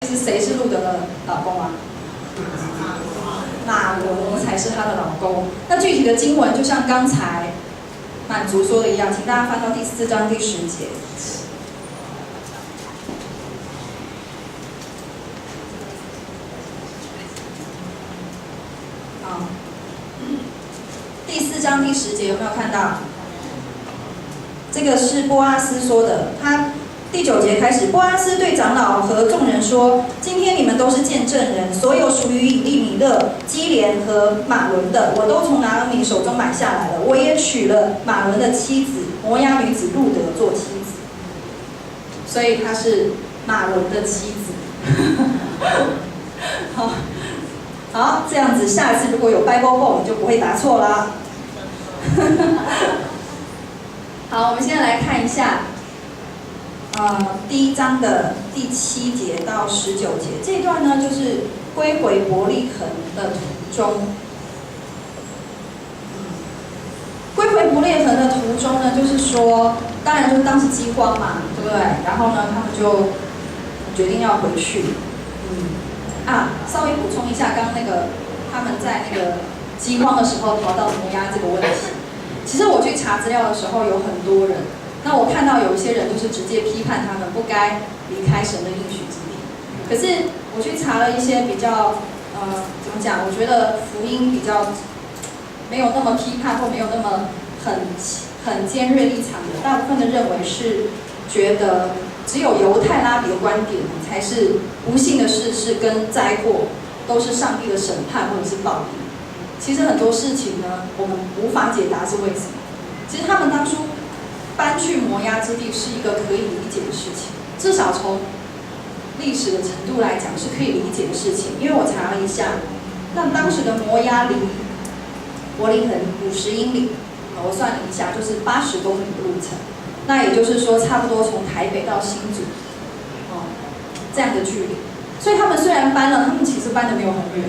实谁是路德的老公啊？马伦才是她的老公。那具体的经文就像刚才满族说的一样，请大家翻到第4章第10节。好，第4章第10节有没有看到？这个是波阿斯说的，他第9节开始，波阿斯对长老和众人说：“今天你们都是见证人，所有属于以利米勒、基连和马伦的，我都从拿俄米手中买下来了。我也娶了马伦的妻子摩押女子路德做妻子，所以她是马伦的妻子。好，这样子，下一次如果有 Bible Ball， 你就不会答错啦。好，我们现在来看一下。第1章的第7节到19节这一段呢，就是归回伯利恒的途中。归回伯利恒的途中呢，就是说，当然就是当时饥荒嘛，对不对？然后呢，他们就决定要回去。稍微补充一下，刚刚那个他们在那个饥荒的时候逃到摩押这个问题。其实我去查资料的时候，有很多人。那我看到有一些人就是直接批判他们不该离开神的应许之地。可是我去查了一些比较怎么讲？我觉得福音比较没有那么批判或没有那么很尖锐立场的，大部分的认为是觉得只有犹太拉比的观点才是不幸的事是跟灾祸都是上帝的审判或者是报应。其实很多事情呢，我们无法解答是为什么。其实他们当初搬去摩押之地是一个可以理解的事情，至少从历史的程度来讲是可以理解的事情。因为我查了一下，那当时的摩押离伯利恒50英里，我算了一下，就是80公里的路程。那也就是说，差不多从台北到新竹，这样的距离。所以他们虽然搬了，他们其实搬的没有很远。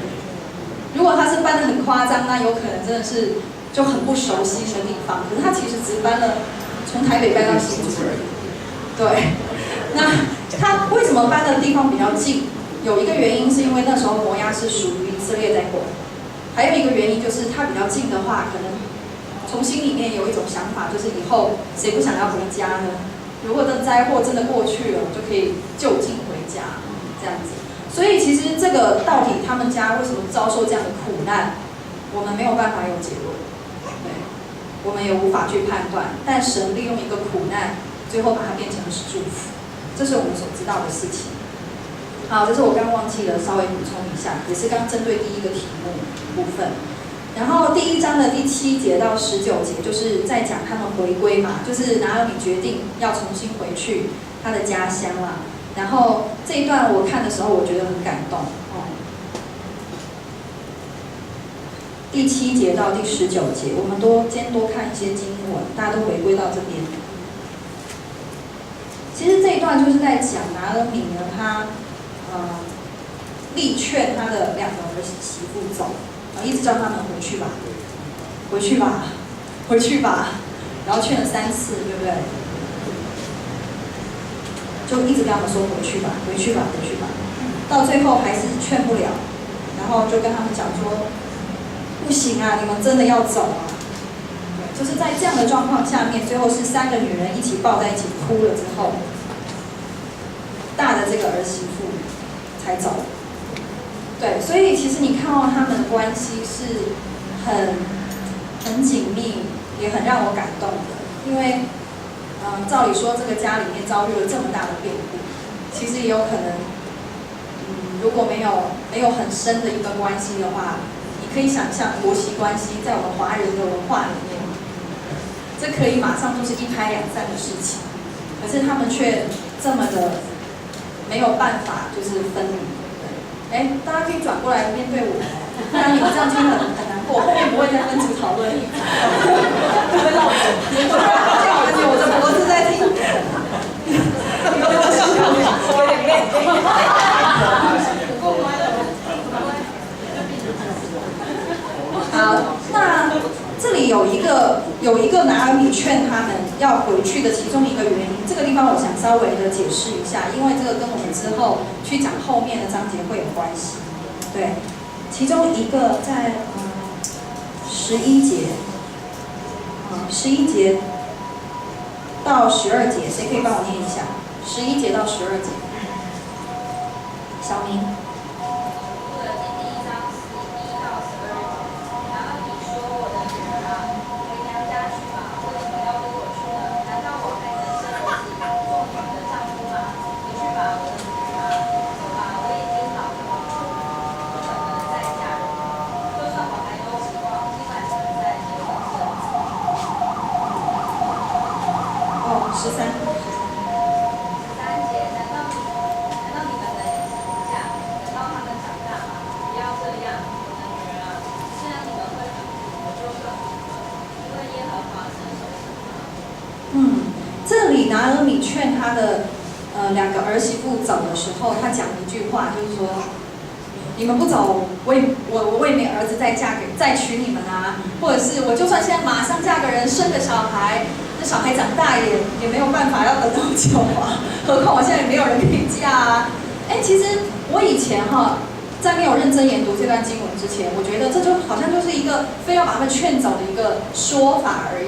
如果他是搬的很夸张，那有可能真的是就很不熟悉的地方。可是他其实只搬了。从台北搬到新竹而已。对，那他为什么搬的地方比较近？有一个原因是因为那时候摩押是属于以色列在管，还有一个原因就是它比较近的话，可能从心里面有一种想法，就是以后谁不想要回家呢？如果这灾祸真的过去了，就可以就近回家，这样子。所以其实这个到底他们家为什么遭受这样的苦难，我们没有办法有结论。我们也无法去判断，但神利用一个苦难，最后把它变成是祝福，这是我们所知道的事情。好，这是我刚忘记了，稍微补充一下，也是刚针对第一个题目部分。然后第1章的第7节到19节，就是在讲他们回归嘛，就是拿俄米决定要重新回去他的家乡啦。然后这一段我看的时候，我觉得很感动。第7节到第19节，我们今天多看一些经文，大家都回归到这边。其实这一段就是在讲拿俄米呢，他力劝他的2个儿媳妇走，一直叫他们回去吧，回去吧，回去吧，然后劝了3次，对不对？就一直跟他们说回去吧，回去吧，回去吧，到最后还是劝不了，然后就跟他们讲说。不行啊！你们真的要走啊！就是在这样的状况下面，最后是3个女人一起抱在一起哭了之后，大的这个儿媳妇才走。对，所以其实你看到他们的关系是很紧密，也很让我感动的。因为，照理说这个家里面遭遇了这么大的变故，其实也有可能，如果没有很深的一个关系的话。可以想象婆媳关系在我们华人的文化里面，这可以马上就是1拍2散的事情，可是他们却这么的没有办法就是分离。对，大家可以转过来面对我，不然你们这样听很难过，后面不会再分组讨论。会闹钟，这样我的脖子在听。我有点累。好，那这里有一个拿俄米劝他们要回去的其中一个原因。这个地方我想稍微的解释一下，因为这个跟我们之后去讲后面的章节会有关系。对，其中一个在11节，11节到12节，谁可以帮我念一下？11节到12节，小明。拿俄米劝他的2个儿媳妇走的时候，他讲一句话，就是说：你们不走，我也没儿子再娶你们啊，或者是我就算现在马上嫁个人生个小孩，这小孩长大也没有办法要等那么久啊，何况我现在也没有人可以嫁啊。其实我以前在没有认真研读这段经文之前，我觉得这就好像就是一个非要把他们劝走的一个说法而已。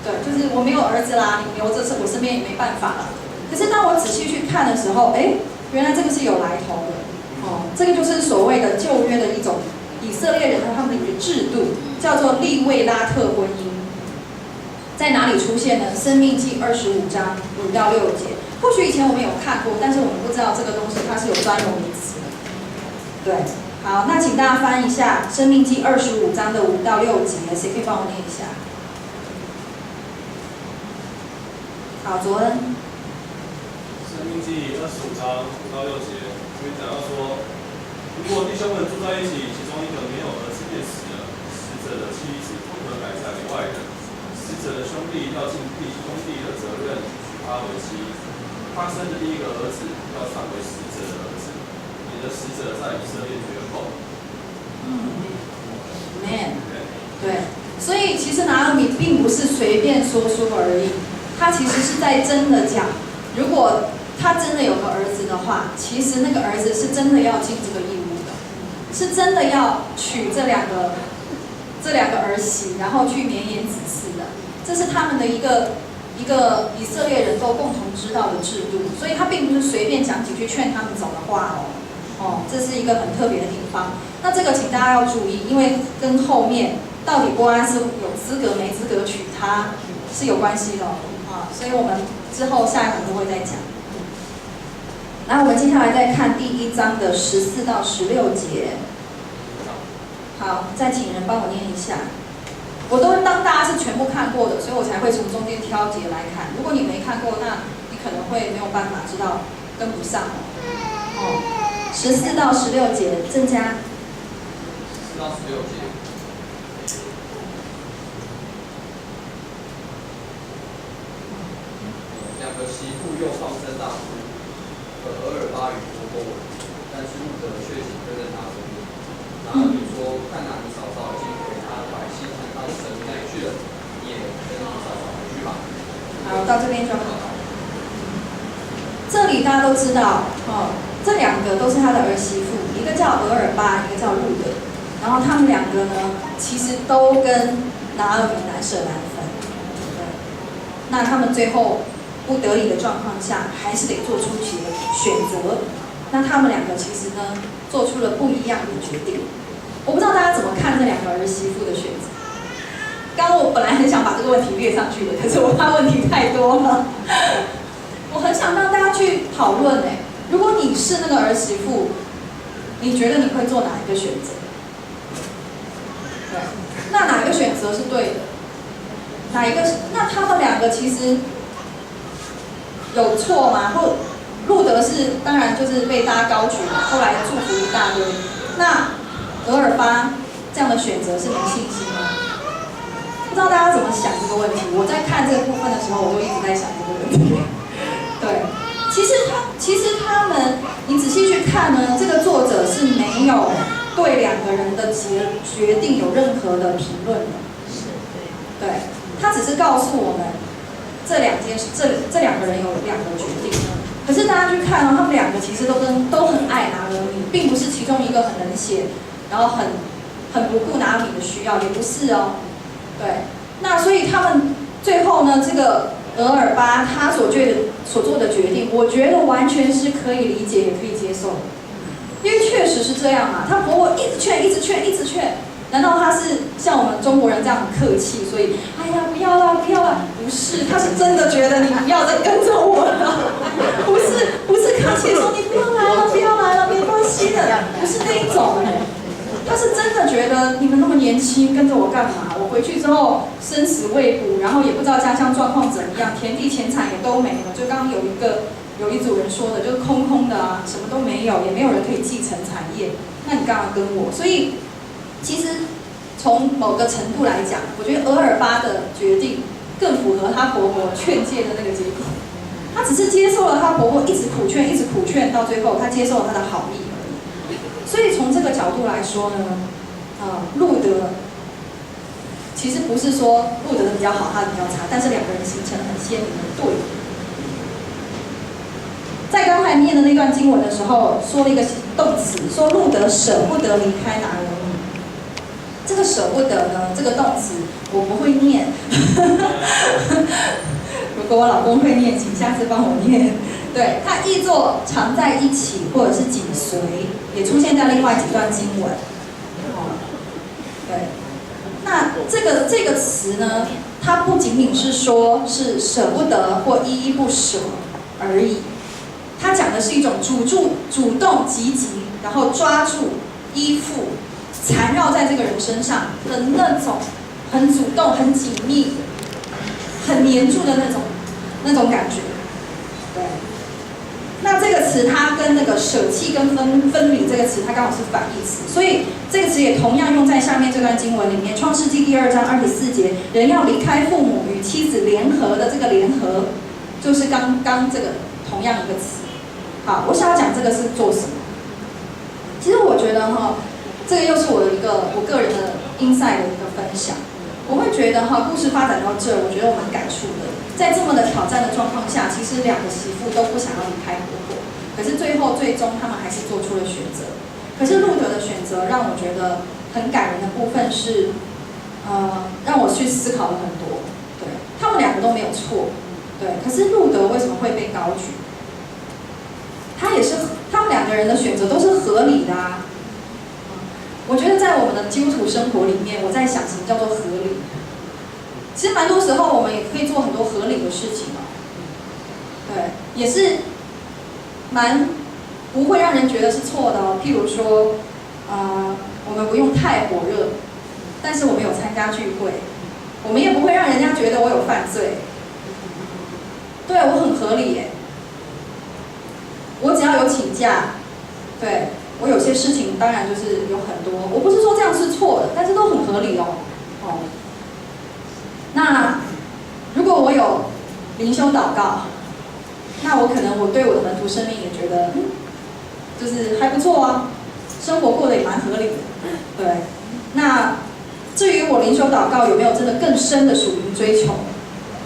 对，就是我没有儿子啦，你留着我身边也没办法了。可是当我仔细去看的时候，原来这个是有来头的。这个就是所谓的旧约的一种以色列人他们的一个制度，叫做利未拉特婚姻。在哪里出现呢？申命记25章5到6节。或许以前我们有看过，但是我们不知道这个东西它是有专有名词的。对，好，那请大家翻一下申命记25章的5到6节，谁可以帮我念一下？好，卓恩。申命记25章5到6节，这边讲到说，如果弟兄们住在一起，其中一个没有儿子便死了，死者的妻子不可改嫁给外人，死者的兄弟要尽兄弟的责任娶她为妻。他生的第一个儿子要算为死者的儿子，你的死者在以色列绝后。Man， 对，所以其实拿俄米并不是随便说说而已。他其实是在真的讲，如果他真的有个儿子的话，其实那个儿子是真的要尽这个义务的，是真的要娶这两个儿媳，然后去绵延子嗣的。这是他们的一个以色列人都共同知道的制度，所以他并不是随便讲几句劝他们走的话这是一个很特别的地方。那这个请大家要注意，因为跟后面到底波安是有资格没资格娶她是有关系的所以我们之后下一堂都会再讲。然后我们接下来再看第1章的14到16节。好，再请人帮我念一下。我都当大家是全部看过的，所以我才会从中间挑节来看。如果你没看过，那你可能会没有办法知道，跟不上14到16节，郑家。14到16节。2个媳妇又放声大哭，俄尔巴与伯伯吻，但是路德却紧跟着他身边。拿俄米说：“看哪，你嫂嫂已经回他的百姓和他的神那里去了，你也跟你嫂嫂回去吧。”好，到这边就好了。这里大家都知道这2个都是他的儿媳妇，一个叫俄尔巴，一个叫路德。然后他们2个呢，其实都跟拿俄米难舍难分。那他们最后不得已的状况下，还是得做出选择。那他们2个其实呢，做出了不一样的决定。我不知道大家怎么看这2个儿媳妇的选择。刚刚我本来很想把这个问题列上去的，可是我怕问题太多了。我很想让大家去讨论如果你是那个儿媳妇，你觉得你会做哪一个选择？对，那哪一个选择是对的？哪一个是？那他们2个其实有错吗？或路德是当然就是被大家高举嘛，后来祝福一大堆。那俄尔巴这样的选择是没信心吗？不知道大家怎么想这个问题。我在看这个部分的时候，我就一直在想这个问题。对，其实他们，你仔细去看呢，这个作者是没有对2个人的决定有任何的评论的。对，他只是告诉我们，这两个人有两个决定。可是大家去看哦，他们两个其实都很爱拿俄米，并不是其中一个很冷血，然后很不顾拿俄米的需要，也不是哦。对，那所以他们最后呢，这个俄尔巴他所做的决定，我觉得完全是可以理解也可以接受的，因为确实是这样嘛，他婆婆一直劝，一直劝，一直劝。难道他是像我们中国人这样很客气，所以哎呀不要啦不要啦？不是，他是真的觉得你不要再跟着我了，不是客气说你不要来了不要来了没关系的，不是那一种哎，他是真的觉得你们那么年轻跟着我干嘛？我回去之后生死未卜，然后也不知道家乡状况怎么样，田地钱产也都没了，就刚刚有一组人说的，就是空空的啊，什么都没有，也没有人可以继承产业，那你干嘛跟我？所以。其实从某个程度来讲，我觉得俄尔巴的决定更符合她婆婆劝诫的那个结果。她只是接受了她婆婆一直苦劝，一直苦劝，到最后她接受了她的好意而已。所以从这个角度来说呢，路德其实不是说路德的比较好，他的比较差，但是两个人形成了很鲜明的对比。在刚才念的那段经文的时候，说了一个动词，说路德舍不得离开拿俄米。这个舍不得呢，这个动词我不会念。如果我老公会念，请下次帮我念。对，它译作常在一起或者是紧随，也出现在另外几段经文。对，那这个词呢，它不仅仅是说是舍不得或依依不舍而已，它讲的是一种主动积极，然后抓住依附。缠绕在这个人身上的那种很主动、很紧密、很黏住的那种感觉，对。那这个词它跟那个舍弃跟分离这个词，它刚好是反义词，所以这个词也同样用在下面这段经文里面。创世纪2章24节，人要离开父母与妻子联合的这个联合，就是刚这个同样一个词。好，我想要讲这个是做什么？其实我觉得这个又是我个人的 insight 的一个分享。我会觉得故事发展到这，我觉得我蛮感触的。在这么的挑战的状况下，其实两个媳妇都不想要离开婆婆，可是最终他们还是做出了选择。可是路德的选择让我觉得很感人的部分是，让我去思考了很多。对，他们两个都没有错，对。可是路德为什么会被高举？他们两个人的选择都是合理的啊。我觉得在我们的基督徒生活里面，我在想什么叫做合理。其实蛮多时候我们也可以做很多合理的事情哦，对，也是蛮不会让人觉得是错的哦。譬如说，我们不用太火热，但是我们有参加聚会，我们也不会让人家觉得我有犯罪。对，我很合理耶。我只要有请假，对。我有些事情当然就是有很多，我不是说这样是错的，但是都很合理哦。那如果我有灵修祷告，那我对我的门徒生命也觉得，就是还不错啊，生活过得也蛮合理的。对。那至于我灵修祷告有没有真的更深的属灵追求，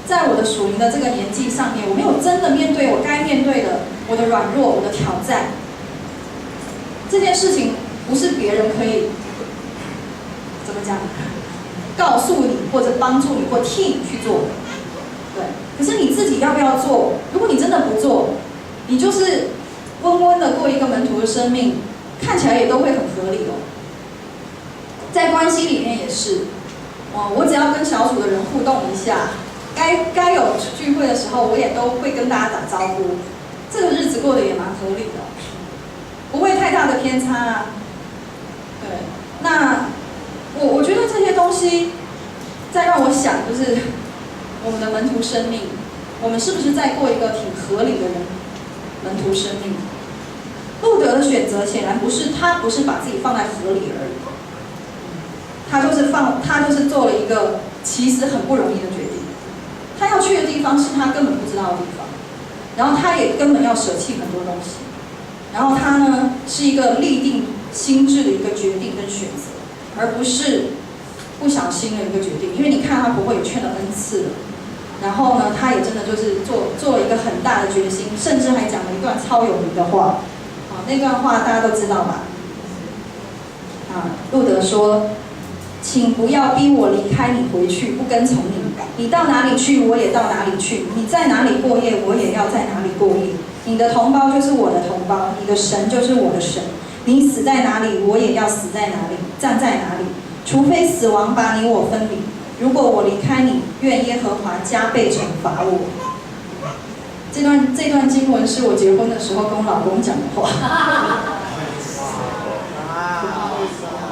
在我的属灵的这个年纪上面，我没有真的面对我该面对的我的软弱、我的挑战。这件事情不是别人可以怎么讲，告诉你或者帮助你或替你去做的，对。可是你自己要不要做？如果你真的不做，你就是温温的过一个门徒的生命，看起来也都会很合理哦。在关系里面也是，我只要跟小组的人互动一下，该有聚会的时候，我也都会跟大家打招呼，这个日子过得也蛮合理的。不会太大的偏差啊，对。那我觉得这些东西，再让我想就是我们的门徒生命，我们是不是在过一个挺合理的门徒生命？路德的选择显然不是把自己放在河里而已，他就是做了一个其实很不容易的决定。他要去的地方是他根本不知道的地方，然后他也根本要舍弃很多东西。然后他呢是一个立定心智的一个决定跟选择，而不是不小心的一个决定。因为你看他婆婆也劝了 N 次了，然后呢，他也真的就是做了一个很大的决心，甚至还讲了一段超有名的话。好，那段话大家都知道吧？路德说：“请不要逼我离开你回去，不跟从你。你到哪里去，我也到哪里去；你在哪里过夜，我也要在哪里过夜。你的同胞就是我的同胞，你的神就是我的神。你死在哪里，我也要死在哪里，站在哪里。除非死亡把你我分离。如果我离开你，愿耶和华加倍惩罚我。”这段经文是我结婚的时候跟我老公讲的话。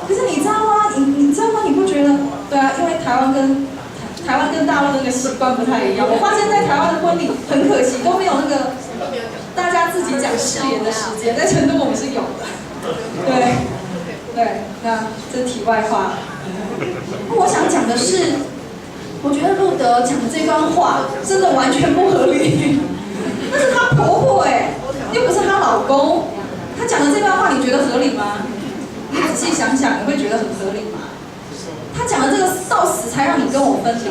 可是你知道吗？你知道吗？你不觉得？对啊，因为台湾跟大陆那个习惯不太一样。我发现，在台湾的婚礼很可惜都没有那个大家自己讲誓言的时间，在成都我们是有的。对，那这题外话。我想讲的是，我觉得路德讲的这段话真的完全不合理。那是她婆婆又不是她老公。她讲的这段话，你觉得合理吗？你仔细想想，你会觉得很合理吗？他讲的这个到死才让你跟我分离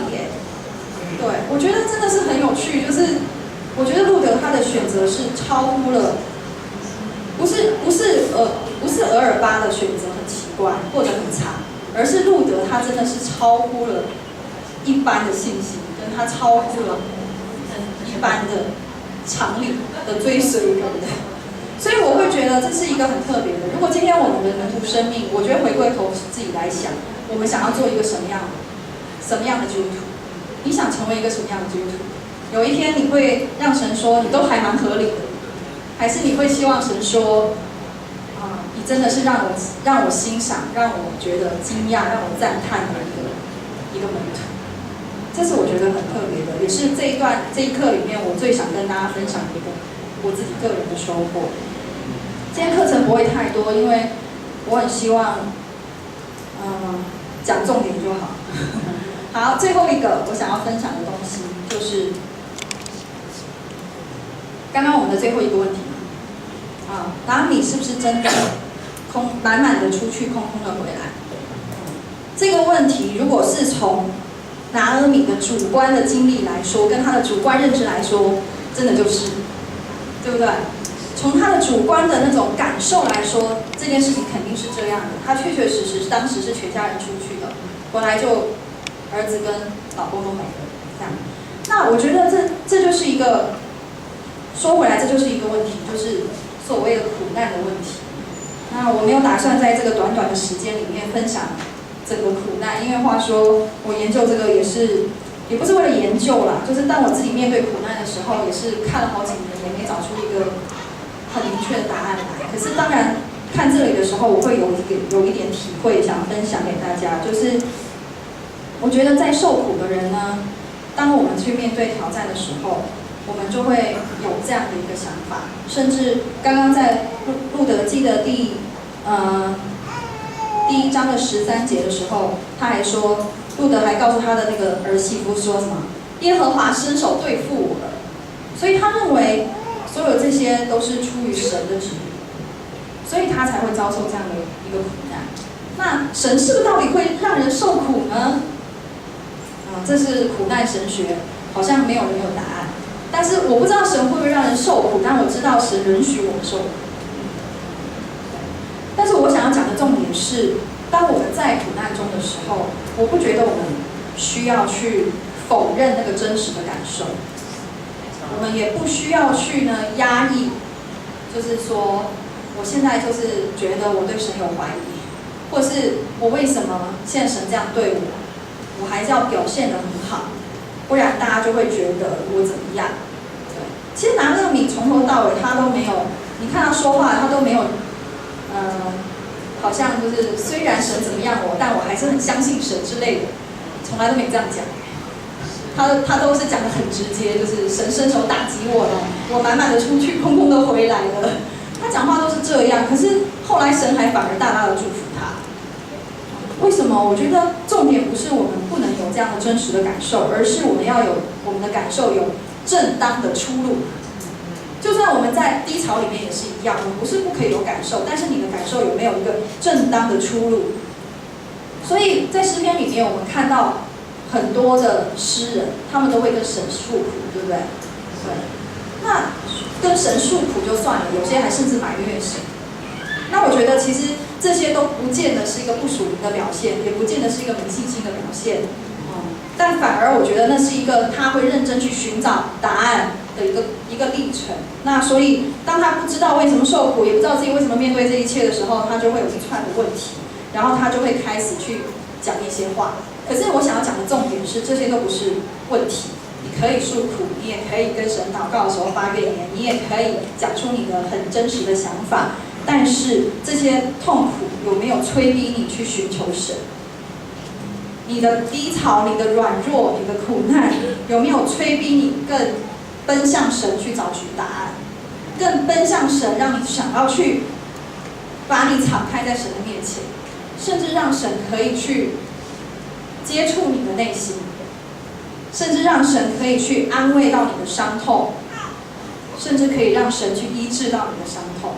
对，我觉得真的是很有趣，就是我觉得路德他的选择是超乎了，不是俄尔巴的选择很奇怪或者很差，而是路德他真的是超乎了一般的信心，跟他超乎了一般的常理的追随人的。所以我会觉得这是一个很特别的。如果今天我们的门徒生命，我觉得回归头自己来想，我们想要做一个什么样的基督徒？你想成为一个什么样的基督徒？有一天你会让神说你都还蛮合理的，还是你会希望神说，你真的是让我欣赏，让我觉得惊讶，让我赞叹的一个门徒？这是我觉得很特别的，也是这一课里面我最想跟大家分享的一个我自己个人的收获。今天课程不会太多，因为我很希望，讲重点就好。好，最后一个我想要分享的东西就是刚刚我们的最后一个问题拿阿米是不是真的满满的出去，空空的回来？这个问题如果是从拿阿米的主观的经历来说，跟他的主观认知来说，真的就是，对不对？从他的主观的那种感受来说，这件事情肯定是这样的。他确确实实当时是全家人出去的，回来就儿子跟老公都没了，这样。那我觉得这就是一个，说回来这就是一个问题，就是所谓的苦难的问题。那我没有打算在这个短短的时间里面分享整个苦难，因为话说我研究这个也不是为了研究啦，就是当我自己面对苦难的时候，也是看了好几年，也没找出一个很明确的答案来。可是当然看这里的时候，我会有一点体会，想分享给大家，就是我觉得在受苦的人呢，当我们去面对挑战的时候，我们就会有这样的一个想法。甚至刚刚在路德记的第1章的13节的时候，他还说，路德还告诉他的那个儿媳妇说什么？耶和华伸手对付我了。所以他认为所有这些都是出于神的旨意，所以他才会遭受这样的一个苦难。那神是不是到底会让人受苦呢？这是苦难神学，好像没有人有答案。但是我不知道神会不会让人受苦，但我知道神允许我们受苦。但是我想要讲的重点是，当我们在苦难中的时候，我不觉得我们需要去否认那个真实的感受，我们也不需要去压抑，就是说我现在就是觉得我对神有怀疑，或是我为什么现在神这样对我还是要表现得很好，不然大家就会觉得我怎么样。对，其实拿勒米从头到尾他都没有，你看他说话他都没有好像就是虽然神怎么样但我还是很相信神之类的，从来都没这样讲。他都是讲得很直接，就是神伸手打击我了，我满满的出去，空空的回来了。他讲话都是这样，可是后来神还反而大大的祝福他。为什么？我觉得重点不是我们不能有这样的真实的感受，而是我们要有我们的感受有正当的出路。就算我们在低潮里面也是一样，我们不是不可以有感受，但是你的感受有没有一个正当的出路？所以在诗篇里面，我们看到很多的诗人，他们都会跟神诉苦，对不对？对。那跟神诉苦就算了，有些还甚至埋怨神。那我觉得其实这些都不见得是一个不属灵的表现，也不见得是一个没信心的表现。但反而我觉得那是一个他会认真去寻找答案的一个历程。那所以当他不知道为什么受苦，也不知道自己为什么面对这一切的时候，他就会有一串的问题，然后他就会开始去讲一些话。可是我想要讲的重点是，这些都不是问题。你可以诉苦，你也可以跟神祷告的时候发怨言，你也可以讲出你的很真实的想法。但是这些痛苦有没有催逼你去寻求神？你的低潮、你的软弱、你的苦难，有没有催逼你更奔向神去找寻答案？更奔向神，让你想要去把你敞开在神的面前，甚至让神可以去接触你的内心，甚至让神可以去安慰到你的伤痛，甚至可以让神去医治到你的伤痛。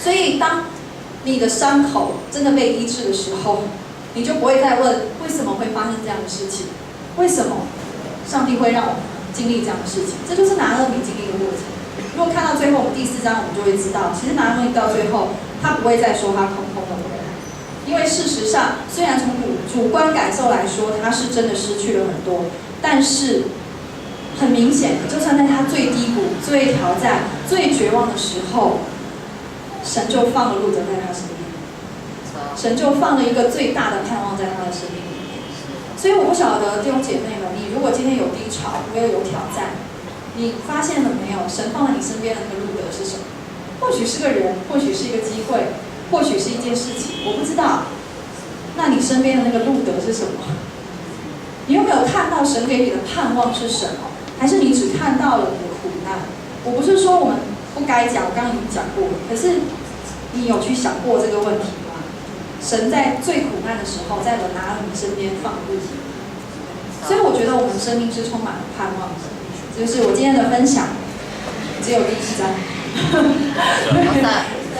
所以当你的伤口真的被医治的时候，你就不会再问为什么会发生这样的事情，为什么上帝会让我经历这样的事情。这就是拿俄米经历的过程。如果看到最后，我们第4章我们就会知道，其实拿俄米到最后他不会再说他空空的回来，因为事实上虽然从主观感受来说他是真的失去了很多，但是很明显，就算在他最低谷、最挑战、最绝望的时候，神就放了路德在他身边。神就放了一个最大的盼望在他的生命里面。所以我不晓得弟兄姐妹们，你如果今天有低潮，没有挑战，你发现了没有？神放在你身边的那个路德是什么？或许是个人，或许是一个机会，或许是一件事情，我不知道。那你身边的那个路德是什么？你有没有看到神给你的盼望是什么？还是你只看到了你的苦难？我不是说我们不该讲，我刚刚已经讲过了。可是你有去想过这个问题吗？神在最苦难的时候，在拿俄米身边放路。所以我觉得我们生命是充满了盼望的。这就是我今天的分享，只有第1章。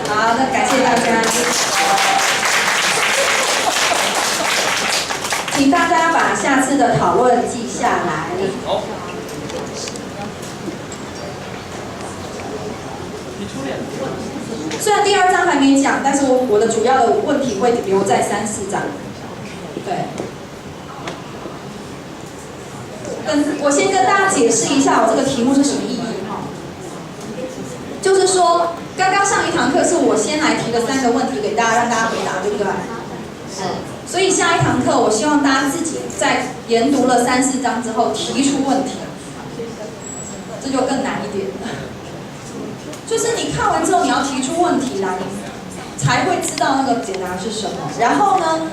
好，那感谢大家。请大家把下次的讨论记下来。好。虽然第2章还没讲，但是我的主要的问题会留在3、4章。对。我先跟大家解释一下我这个题目是什么意义哈。就是说，刚刚上一堂课是我先来提的3个问题给大家，让大家回答，对不对？是。所以下一堂课，我希望大家自己在研读了3、4章之后提出问题，这就更难一点。就是你看完之后，你要提出问题来，才会知道那个解答是什么。然后呢，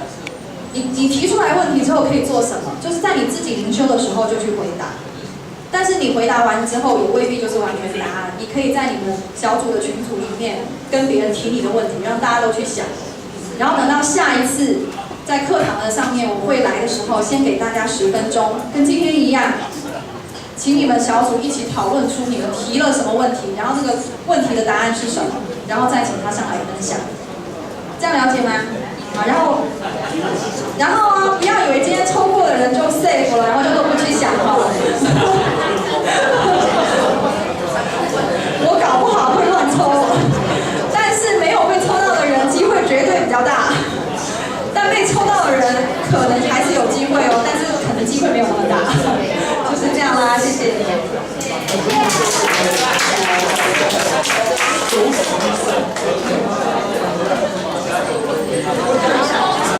你提出来问题之后可以做什么？就是在你自己灵修的时候就去回答。但是你回答完之后，也未必就是完全答案。你可以在你们小组的群组里面跟别人提你的问题，让大家都去想。然后等到下一次在课堂的上面我会来的时候，先给大家10分钟，跟今天一样。请你们小组一起讨论出你们提了什么问题，然后这个问题的答案是什么，然后再请他上来分享，这样了解吗？好，然后